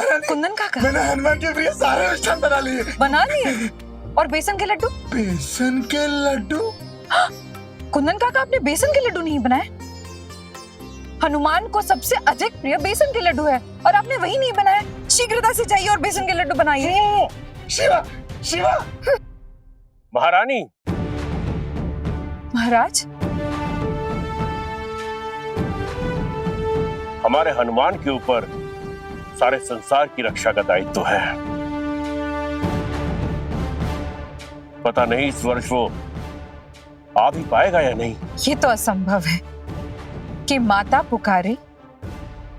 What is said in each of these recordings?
महारानी, कुंदन काका, मैंने हनुमान के प्रिय सारे मिष्ठान बना लिए। बना लिए? और बेसन के लड्डू? बेसन के लड्डू? कुंदन काका, आपने बेसन के लड्डू नहीं बनाए? हनुमान को सबसे अधिक प्रिय बेसन के लड्डू है और आपने वही नहीं बनाए। शीघ्रता से जाइए और बेसन के लड्डू बनाइए। शिवा, शिवा। महारानी, महाराज, हमारे हनुमान के ऊपर सारे संसार की रक्षा का दायित्व है। पता नहीं इस वर्ष वो आ भी पाएगा या नहीं। ये तो असंभव है कि माता पुकारे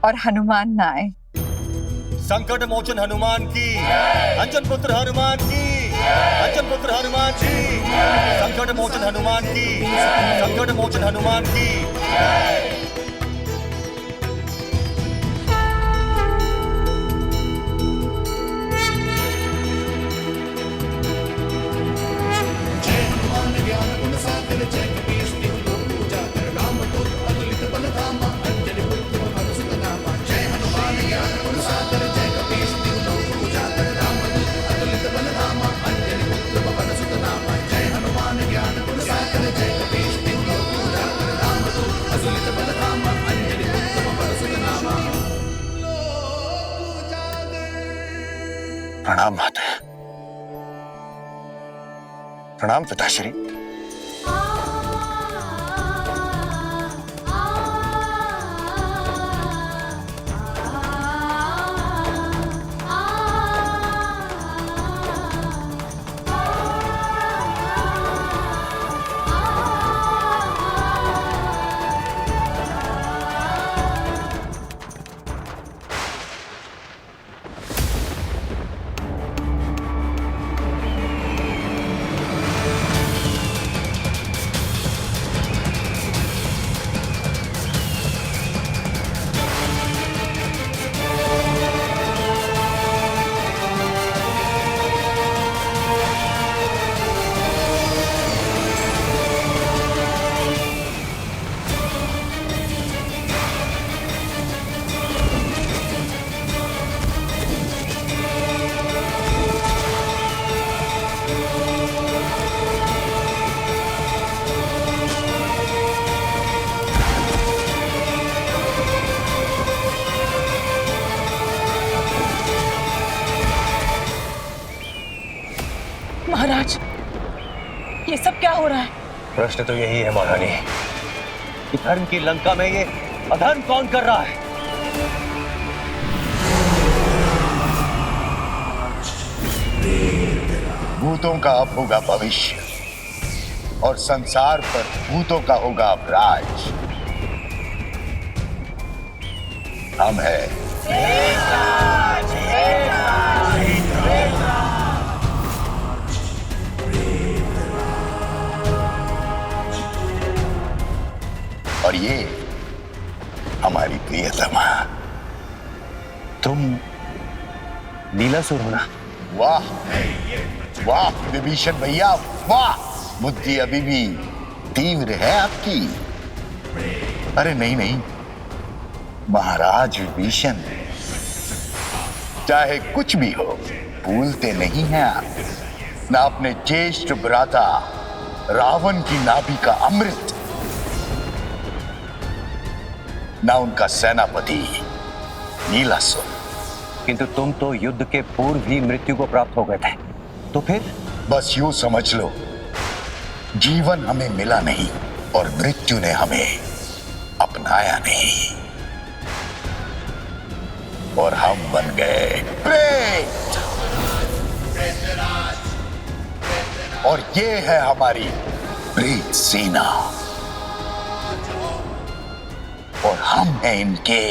और हनुमान ना आए। संकट मोचन हनुमान की, अंजन पुत्र हनुमान की, अंजन पुत्र हनुमान की, संकट मोचन हनुमान की, संकट मोचन हनुमान की। प्रणाम माता। प्रणाम पिताश्री। महाराज, ये सब क्या हो रहा है? प्रश्न तो यही है महारानी कि धर्म की लंका में ये अधर्म कौन कर रहा है। भूतों का अब होगा भविष्य और संसार पर भूतों का होगा अब राज। हम है और ये हमारी प्रियतमा। तुम लीलासुर हो ना? वाह वाह विभीषण भैया, वाह। बुद्धि अभी भी तीव्र है आपकी। अरे नहीं नहीं महाराज विभीषण, चाहे कुछ भी हो भूलते नहीं हैं आप ना अपने ज्येष्ठ भ्राता रावण की नाभि का अमृत, ना उनका सेनापति नीलासुर। किंतु तुम तो युद्ध के पूर्व ही मृत्यु को प्राप्त हो गए थे, तो फिर? बस यूं समझ लो, जीवन हमें मिला नहीं और मृत्यु ने हमें अपनाया नहीं और हम बन गए प्रेत। और ये है हमारी प्रेत सेना और हम हैं इनके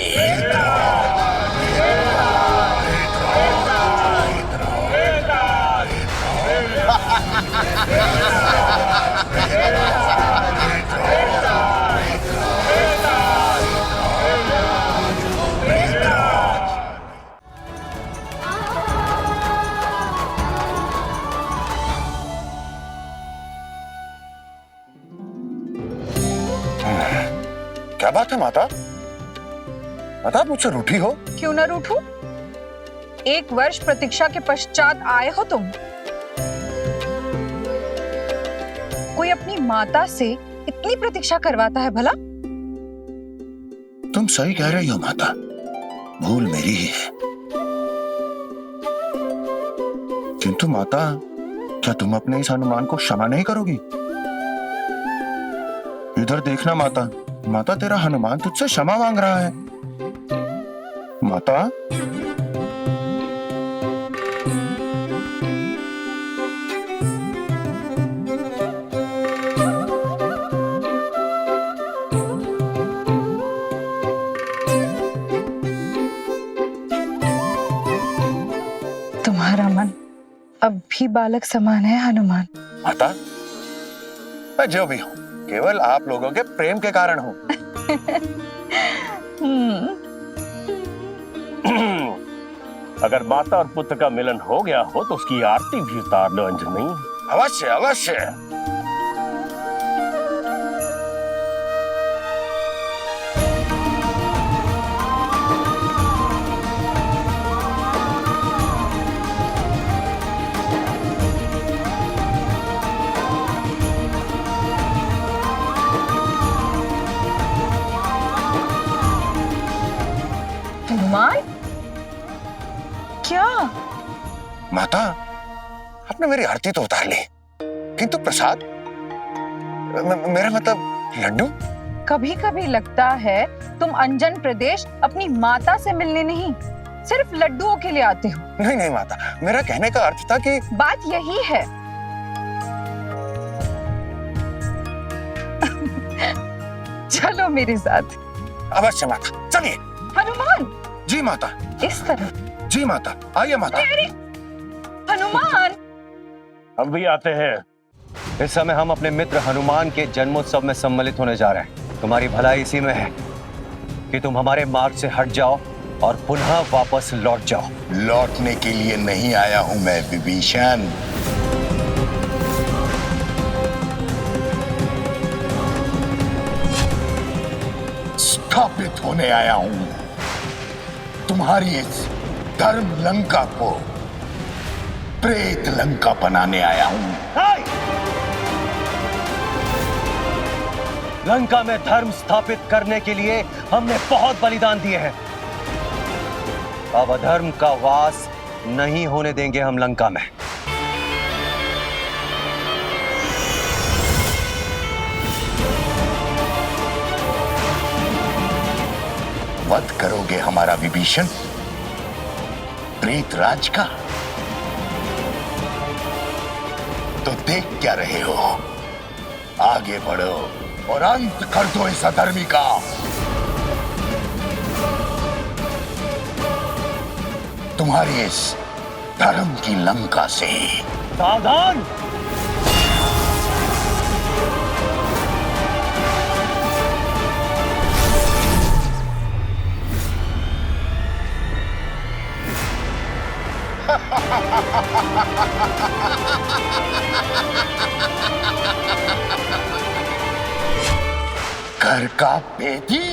क्या बात है माता? माता आप मुझसे रूठी हो? क्यों ना रूठूं? 1 वर्ष प्रतीक्षा के पश्चात आए हो तुम। कोई अपनी माता से इतनी प्रतीक्षा करवाता है भला? तुम सही कह रही हो माता, भूल मेरी ही है। किंतु माता, क्या तुम अपने इस हनुमान को क्षमा नहीं करोगी? इधर देखना माता, माता तेरा हनुमान तुझसे क्षमा मांग रहा है। माता, तुम्हारा मन अब भी बालक समान है हनुमान। माता, मैं जो भी हूँ केवल आप लोगों के प्रेम के कारण हूँ। अगर माता और पुत्र का मिलन हो गया हो तो उसकी आरती भी उतार लो अंजनी। अवश्य अवश्य। हनुमान, क्या? माता, आपने मेरी आरती तो उतार ली, किंतु प्रसाद, मेरा मतलब लड्डू? कभी कभी लगता है तुम अंजन प्रदेश अपनी माता से मिलने नहीं, सिर्फ लड्डुओं के लिए आते हो। नहीं नहीं माता, मेरा कहने का अर्थ था कि बात यही है। चलो मेरे साथ। अवश्य माता, चलिए। हनुमान, जी माता। इस तरह। जी माता, आइए माता। हनुमान, हम भी आते हैं। इस समय हम अपने मित्र हनुमान के जन्मोत्सव में सम्मिलित होने जा रहे हैं। तुम्हारी भलाई इसी में है कि तुम हमारे मार्ग से हट जाओ और पुनः वापस लौट जाओ। लौटने के लिए नहीं आया हूं मैं विभीषण। स्थापित होने आया हूं। तुम्हारी इस धर्म लंका को प्रेत लंका बनाने आया हूं। लंका में धर्म स्थापित करने के लिए हमने बहुत बलिदान दिए हैं। अब अधर्म का वास नहीं होने देंगे हम लंका में। वध करोगे हमारा विभीषण, प्रेत राज का? तो देख क्या रहे हो? आगे बढ़ो और अंत कर दो इस अधर्मी का। तुम्हारी इस धर्म की लंका से। सावधान! घर का बेटी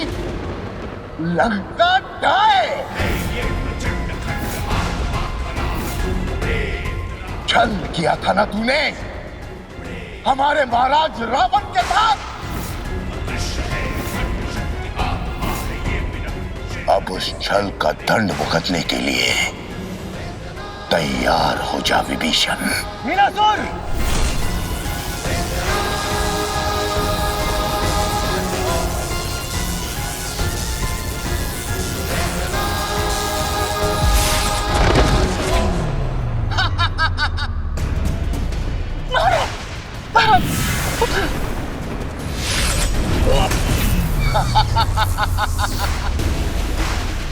लंका ढाए। छल किया था ना तूने हमारे महाराज रावण के साथ। अब उस छल का दंड भुगतने के लिए तैयार हो जा विभीषण। मीनासुर!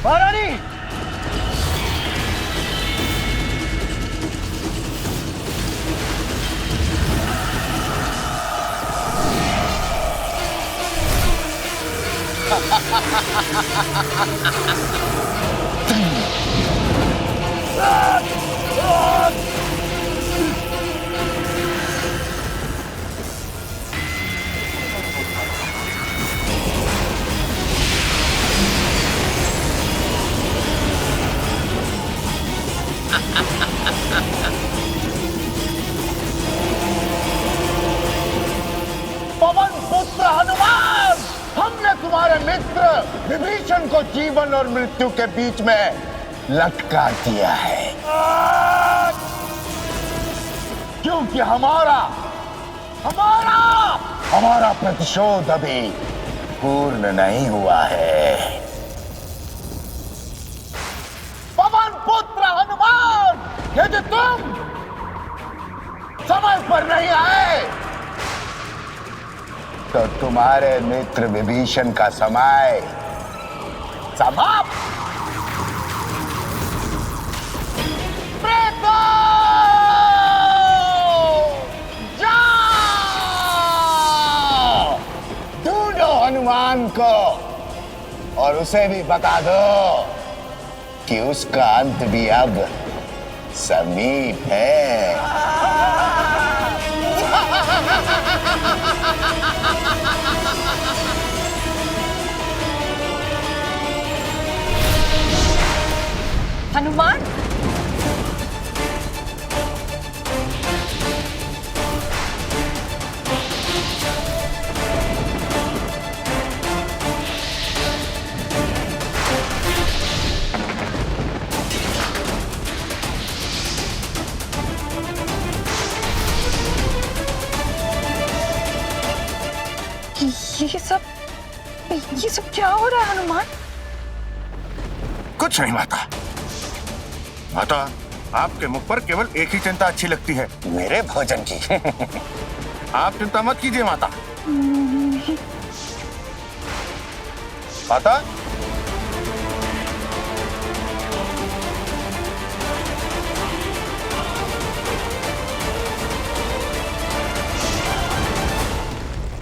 महारानी! पवन पुत्र हनुमान, हमने तुम्हारे मित्र विभीषण को जीवन और मृत्यु के बीच में लटका दिया है, क्योंकि हमारा प्रतिशोध अभी पूर्ण नहीं हुआ है। पवन पुत्र हनुमान, यदि तुम समय पर नहीं आए तो तुम्हारे मित्र विभीषण का समय समाप्त। जाओ, ढूंढो हनुमान को और उसे भी बता दो कि उसका अंत भी अब समीप है। हनुमान, ये सब क्या हो रहा है हनुमान? कुछ नहीं माता। माता, आपके मुख पर केवल एक ही चिंता अच्छी लगती है, मेरे भोजन की। आप चिंता मत कीजिए माता। माता,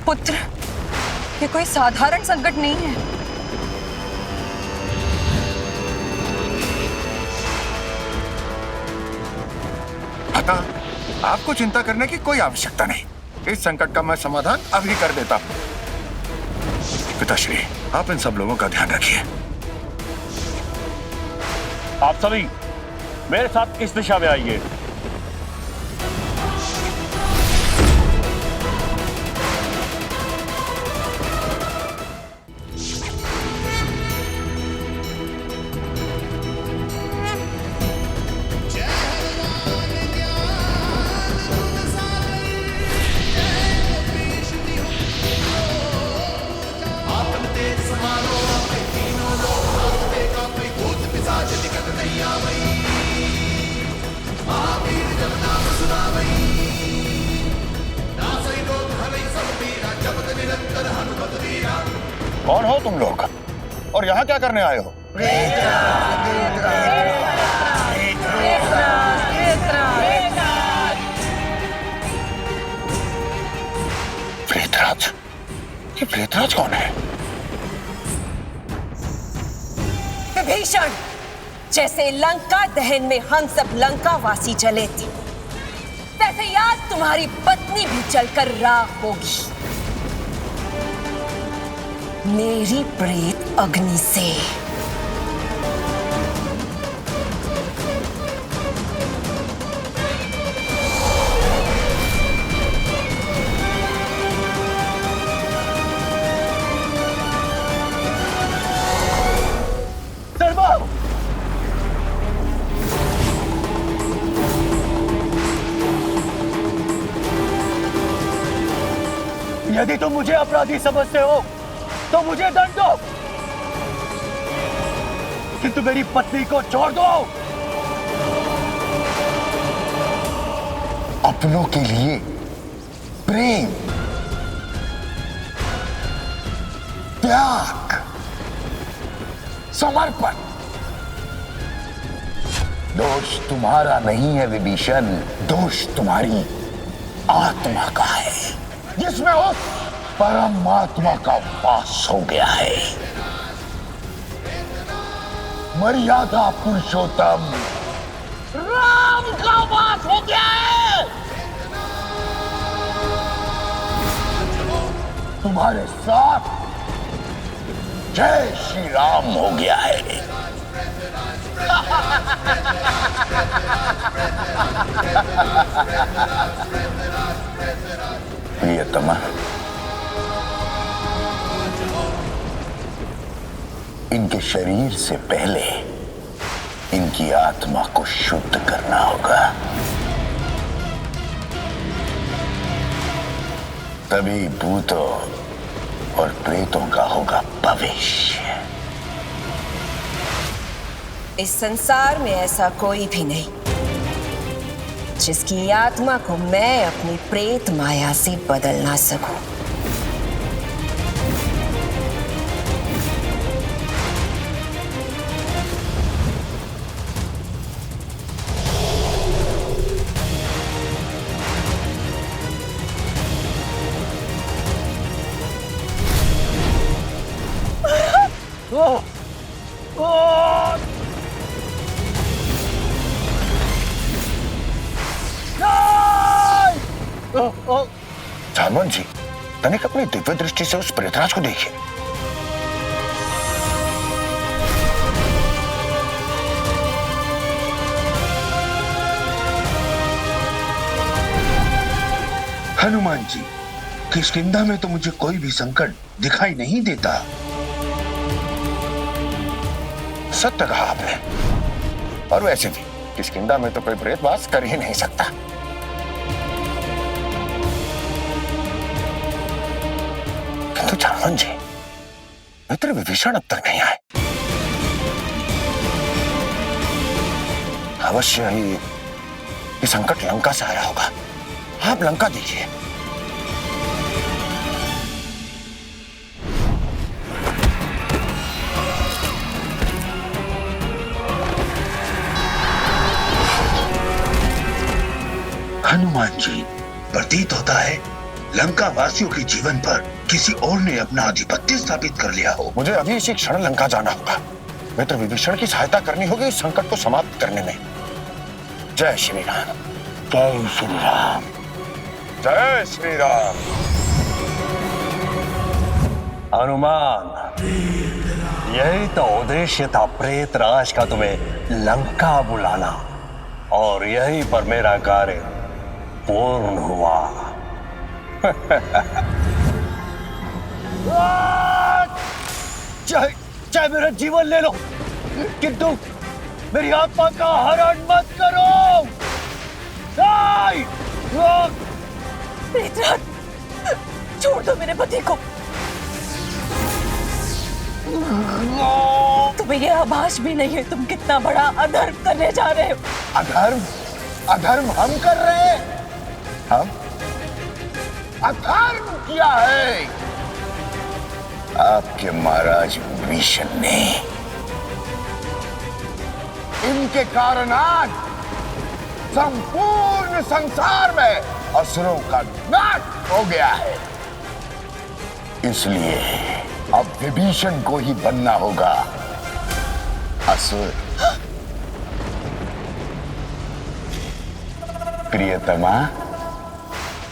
पुत्र, ये कोई साधारण संकट नहीं है। माता, आपको चिंता करने की कोई आवश्यकता नहीं। इस संकट का मैं समाधान अभी कर देता हूं। पिताश्री, आप इन सब लोगों का ध्यान रखिए। आप सभी मेरे साथ इस दिशा में आइए। कौन हो तुम लोग और यहाँ क्या करने आए हो? प्रेतराज? ये प्रेतराज कौन है? विभीषण, जैसे लंका दहन में हम सब लंकावासी जले थे, वैसे याद तुम्हारी पत्नी भी जलकर राख होगी मेरी प्रेत अग्नि से। यदि तुम मुझे अपराधी समझते हो तो मुझे दंड दो, किंतु मेरी पत्नी को छोड़ दो। अपनों के लिए प्रेम, त्याग, समर्पण। दोष तुम्हारा नहीं है विभीषण, दोष तुम्हारी आत्मा का है, जिसमें उस परमात्मा का वास हो गया है। मर्यादा पुरुषोत्तम राम का वास हो गया है। तुम्हारे साथ जय श्री राम हो गया है। प्रियतमा, इनके शरीर से पहले इनकी आत्मा को शुद्ध करना होगा, तभी भूतों और प्रेतों का होगा भविष्य। इस संसार में ऐसा कोई भी नहीं जिसकी आत्मा को मैं अपनी प्रेत माया से बदल ना सकूं। जामवन जी, तनिक अपनी दिव्य दृष्टि से उस प्रेतराज को देखिए। हनुमान जी, किष्किंधा में तो मुझे कोई भी संकट दिखाई नहीं देता। सत्य कहा आपने। और वैसे भी किष्किंधा में तो कोई प्रेत वास कर ही नहीं सकता। किंतु जामवन जी, मित्र विभीषण अब तक नहीं आए। अवश्य ही ये संकट लंका से आया होगा। आप लंका देखिए। हनुमान जी, प्रतीत होता है लंका वासियों के जीवन पर किसी और ने अपना आधिपत्य स्थापित कर लिया हो। मुझे अभी इसी क्षण लंका जाना होगा। मित्र विभीषण की सहायता करनी होगी इस संकट को समाप्त करने में। जय श्री राम। जय श्री राम। जय श्री राम। हनुमान, यही तो उद्देश्य था प्रेतराज का तुम्हें लंका बुलाना, और यही पर मेरा कार्य पूर्ण हुआ। चाहे चाहे मेरा जीवन ले लो, किंतु मेरी आत्मा का हरण मत करो। प्रेतराज, छोड़ दो मेरे पति को। तुम्हें यह आभास भी नहीं है तुम कितना बड़ा अधर्म करने जा रहे हो। अधर्म? अधर्म हम कर रहे हैं? हम अधर्म किया है आपके महाराज विभीषण ने। इनके कारण आज संपूर्ण संसार में असुरों का नाश हो गया है। इसलिए अब विभीषण को ही बनना होगा असुर। प्रियतमा,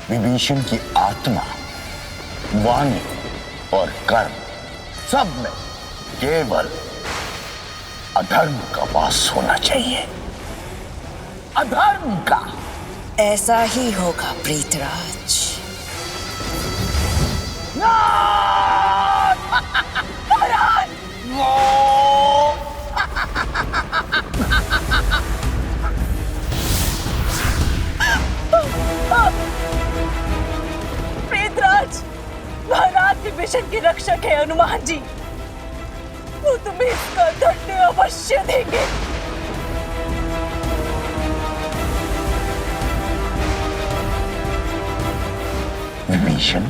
विभीषण की आत्मा, वाणी और कर्म सब में केवल अधर्म का वास होना चाहिए। अधर्म का। ऐसा ही होगा प्रेतराज। प्रेतराज, महाराज विभीषण के रक्षक है हनुमान जी। वो तुम्हें इसका दंड अवश्य देंगे। विभीषण,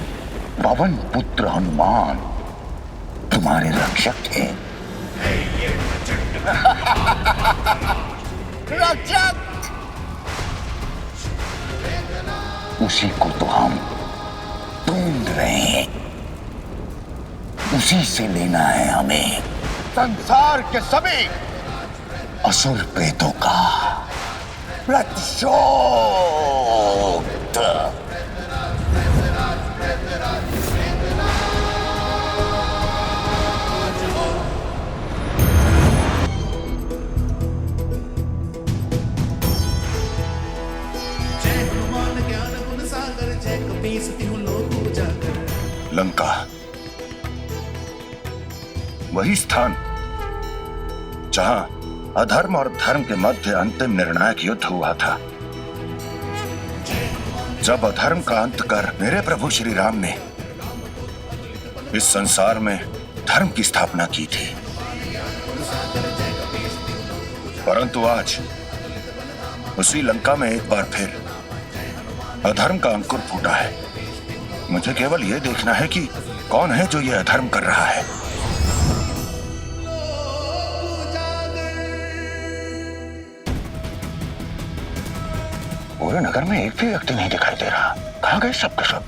पवन पुत्र हनुमान तुम्हारे रक्षक हैं। रक्षक! उसी को तो हम ढूंढ रहे हैं। उसी से लेना है हमें संसार के सभी असुर प्रेतों का प्रतिशोध। लंका, वही स्थान जहां अधर्म और धर्म के मध्य अंतिम निर्णायक युद्ध हुआ था। जब अधर्म का अंत कर मेरे प्रभु श्री राम ने इस संसार में धर्म की स्थापना की थी, परंतु आज उसी लंका में एक बार फिर अधर्म का अंकुर फूटा है। मुझे केवल यह देखना है कि कौन है जो यह अधर्म कर रहा है। पूरे नगर में एक भी व्यक्ति नहीं दिखाई दे रहा। कहां गए सब के सब?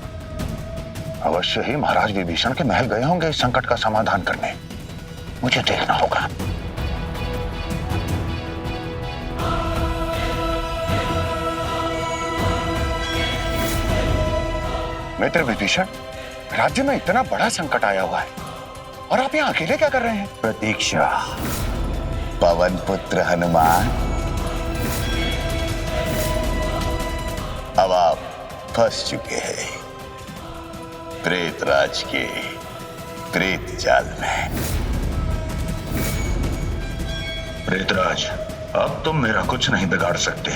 अवश्य ही महाराज विभीषण के महल गए होंगे इस संकट का समाधान करने। मुझे देखना होगा। मित्र विभीषण, राज्य में इतना बड़ा संकट आया हुआ है और आप यहाँ अकेले क्या कर रहे हैं? प्रतीक्षा। पवन पुत्र हनुमान, अब आप फंस चुके हैं प्रेतराज के प्रेत जाल में। प्रेतराज, अब तुम मेरा कुछ नहीं बिगाड़ सकते।